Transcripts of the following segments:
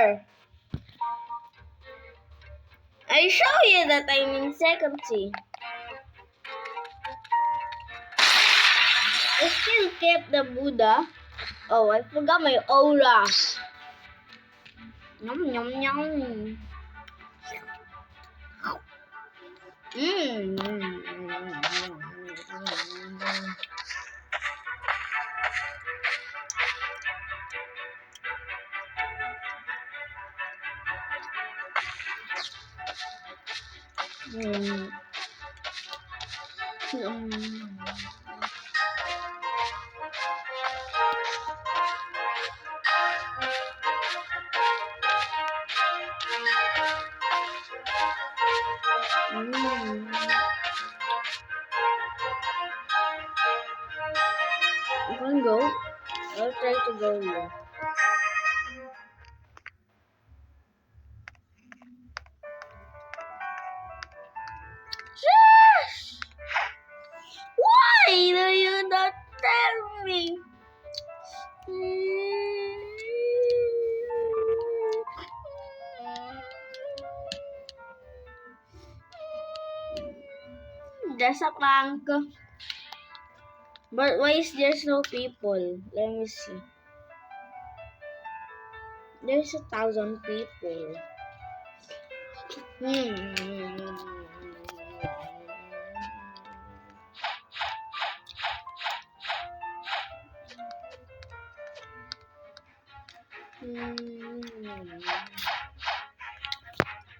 Here. I show you that I'm in second C. I still kept the Buddha. Oh, I forgot my aura. Yum, yum, yum. You can go. I'll try to go here. Shush! Why do you not tell me? There's a prank. But why is there no people? Let me see. There's 1,000 people.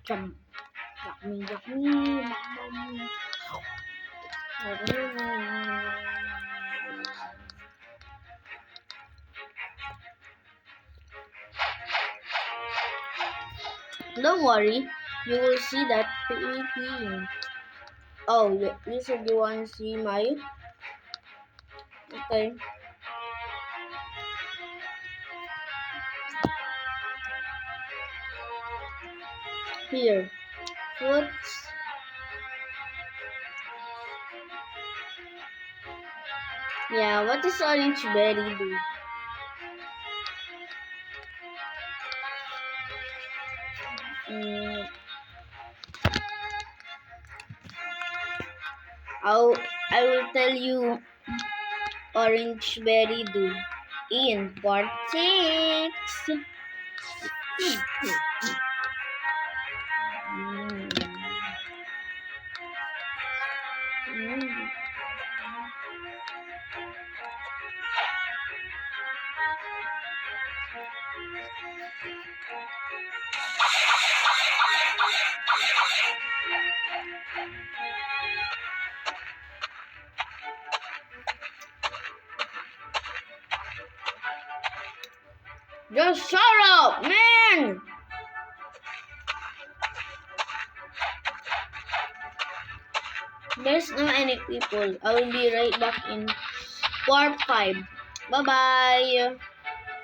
Jump. Yummy. Don't worry, you will see that PvP. Oh, you said you want to see my... Okay. Here. Fruits. Yeah, what does orange berry do? I will tell you orange berry do in part 6. Just shut up, man! There's not any people. I will be right back in part 5. Bye-bye.